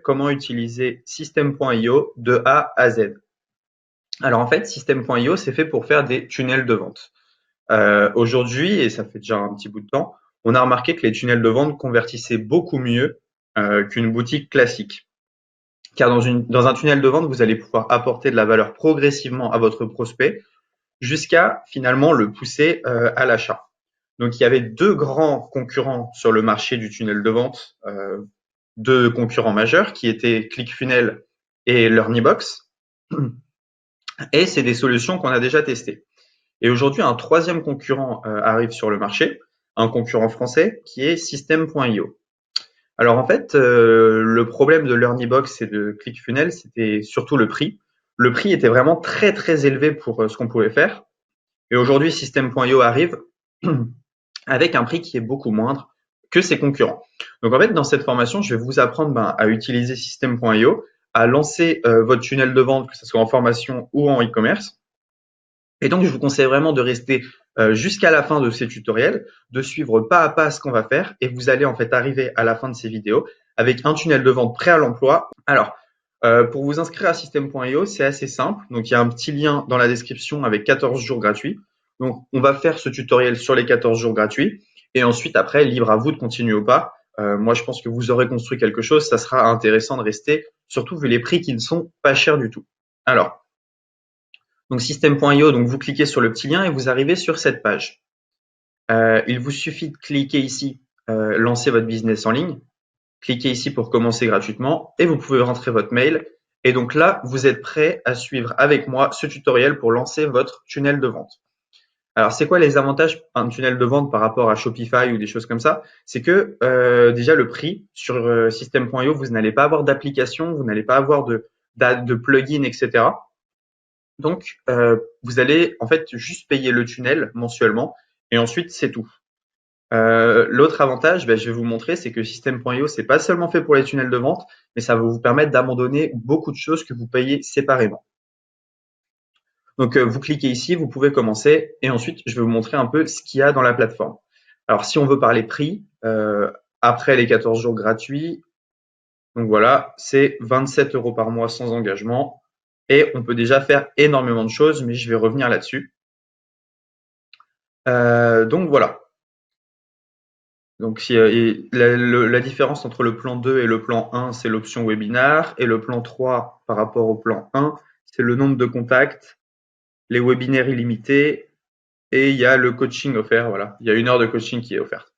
comment utiliser System.io de A à Z. Alors en fait, System.io, c'est fait pour faire des tunnels de vente. Aujourd'hui, et ça fait déjà un petit bout de temps, on a remarqué que les tunnels de vente convertissaient beaucoup mieux qu'une boutique classique. Car dans un tunnel de vente, vous allez pouvoir apporter de la valeur progressivement à votre prospect jusqu'à finalement le pousser à l'achat. Donc il y avait deux grands concurrents sur le marché du tunnel de vente, deux concurrents majeurs qui étaient ClickFunnels et LearnyBox. Et c'est des solutions qu'on a déjà testées. Et aujourd'hui, un troisième concurrent arrive sur le marché, un concurrent français qui est System.io. Alors en fait, le problème de LearnyBox et de ClickFunnels, c'était surtout le prix. Le prix était vraiment très très élevé pour ce qu'on pouvait faire. Et aujourd'hui, System.io arrive avec un prix qui est beaucoup moindre que ses concurrents. Donc en fait, dans cette formation, je vais vous apprendre à utiliser System.io, à lancer votre tunnel de vente, que ce soit en formation ou en e-commerce. Et donc, je vous conseille vraiment de rester jusqu'à la fin de ces tutoriels, de suivre pas à pas ce qu'on va faire, et vous allez en fait arriver à la fin de ces vidéos avec un tunnel de vente prêt à l'emploi. Alors, pour vous inscrire à System.io, c'est assez simple. Donc, il y a un petit lien dans la description avec 14 jours gratuits. Donc, on va faire ce tutoriel sur les 14 jours gratuits. Et ensuite, après, libre à vous de continuer ou pas. Moi, je pense que vous aurez construit quelque chose. Ça sera intéressant de rester, surtout vu les prix qui ne sont pas chers du tout. Alors, donc System.io, donc vous cliquez sur le petit lien et vous arrivez sur cette page. Il vous suffit de cliquer ici, lancer votre business en ligne. Cliquez ici pour commencer gratuitement et vous pouvez rentrer votre mail. Et donc là, vous êtes prêt à suivre avec moi ce tutoriel pour lancer votre tunnel de vente. Alors, c'est quoi les avantages d'un tunnel de vente par rapport à Shopify ou des choses comme ça? C'est que déjà le prix sur System.io, vous n'allez pas avoir d'application, vous n'allez pas avoir de plugin, etc. Donc, vous allez en fait juste payer le tunnel mensuellement et ensuite c'est tout. L'autre avantage, je vais vous montrer, c'est que System.io, c'est pas seulement fait pour les tunnels de vente, mais ça va vous permettre d'abandonner beaucoup de choses que vous payez séparément. Donc, vous cliquez ici, vous pouvez commencer et ensuite, je vais vous montrer un peu ce qu'il y a dans la plateforme. Alors, si on veut parler prix, après les 14 jours gratuits, donc voilà, c'est 27 € par mois sans engagement et on peut déjà faire énormément de choses, mais je vais revenir là-dessus. Donc voilà. Donc la différence entre le plan 2 et le plan 1, c'est l'option webinar, et le plan 3 par rapport au plan 1, c'est le nombre de contacts, les webinaires illimités, et il y a le coaching offert. Voilà, il y a 1 heure de coaching qui est offerte.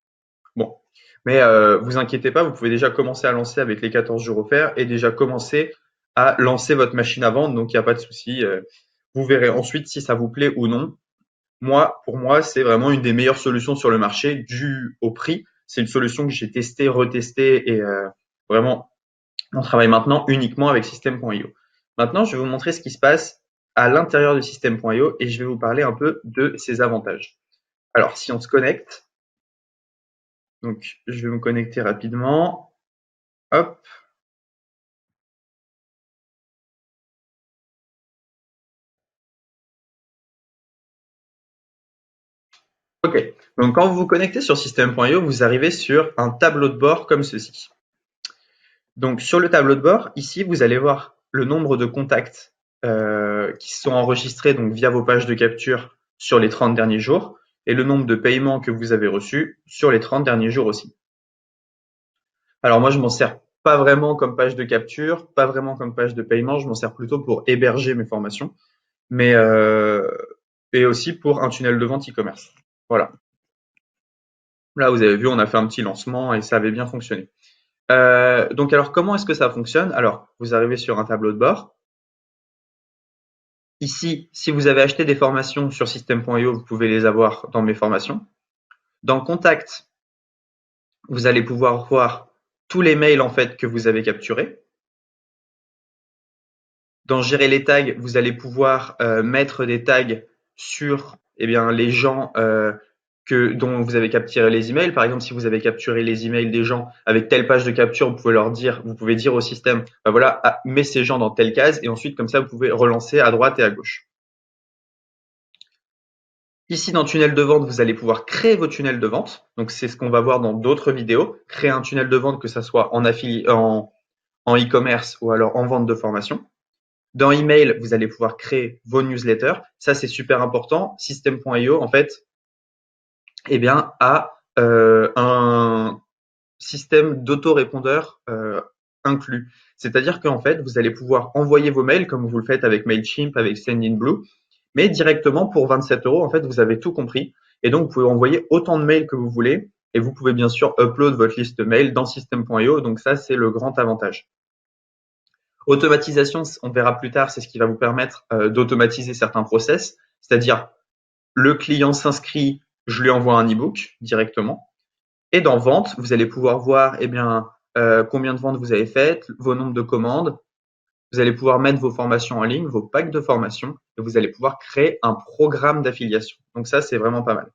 Bon, mais vous inquiétez pas, vous pouvez déjà commencer à lancer avec les 14 jours offerts et déjà commencer à lancer votre machine à vendre, donc il n'y a pas de souci. Vous verrez ensuite si ça vous plaît ou non. Pour moi, c'est vraiment une des meilleures solutions sur le marché dû au prix. C'est une solution que j'ai testée, retestée et vraiment, on travaille maintenant uniquement avec System.io. Maintenant, je vais vous montrer ce qui se passe à l'intérieur de System.io et je vais vous parler un peu de ses avantages. Alors, si on se connecte, donc je vais me connecter rapidement. Hop. OK. Donc, quand vous vous connectez sur System.io, vous arrivez sur un tableau de bord comme ceci. Donc, sur le tableau de bord, ici, vous allez voir le nombre de contacts qui sont enregistrés donc via vos pages de capture sur les 30 derniers jours et le nombre de paiements que vous avez reçus sur les 30 derniers jours aussi. Alors moi, je m'en sers pas vraiment comme page de capture, pas vraiment comme page de paiement, je m'en sers plutôt pour héberger mes formations, mais et aussi pour un tunnel de vente e-commerce. Voilà. Là, vous avez vu, on a fait un petit lancement et ça avait bien fonctionné. Donc alors, comment est-ce que ça fonctionne? Alors, vous arrivez sur un tableau de bord. Ici, si vous avez acheté des formations sur System.io, vous pouvez les avoir dans mes formations. Dans Contact, vous allez pouvoir voir tous les mails en fait que vous avez capturés. Dans Gérer les tags, vous allez pouvoir mettre des tags sur les gens dont vous avez capturé les emails. Par exemple, si vous avez capturé les emails des gens avec telle page de capture, vous pouvez dire au système, voilà, mets ces gens dans telle case, et ensuite, comme ça, vous pouvez relancer à droite et à gauche. Ici, dans Tunnel de vente, vous allez pouvoir créer vos tunnels de vente. Donc, c'est ce qu'on va voir dans d'autres vidéos. Créer un tunnel de vente, que ça soit en en e-commerce ou alors en vente de formation. Dans email, vous allez pouvoir créer vos newsletters. Ça, c'est super important. System.io, en fait, eh bien, a un système d'autorépondeur inclus. C'est-à-dire qu'en fait, vous allez pouvoir envoyer vos mails comme vous le faites avec Mailchimp, avec Sendinblue, mais directement pour 27 euros, en fait, vous avez tout compris. Et donc, vous pouvez envoyer autant de mails que vous voulez. Et vous pouvez bien sûr upload votre liste mail dans System.io. Donc ça, c'est le grand avantage. Automatisation, on verra plus tard, c'est ce qui va vous permettre d'automatiser certains process. C'est-à-dire, le client s'inscrit, je lui envoie un e-book directement. Et dans vente, vous allez pouvoir voir eh bien, combien de ventes vous avez faites, vos nombres de commandes. Vous allez pouvoir mettre vos formations en ligne, vos packs de formation, et vous allez pouvoir créer un programme d'affiliation. Donc ça, c'est vraiment pas mal.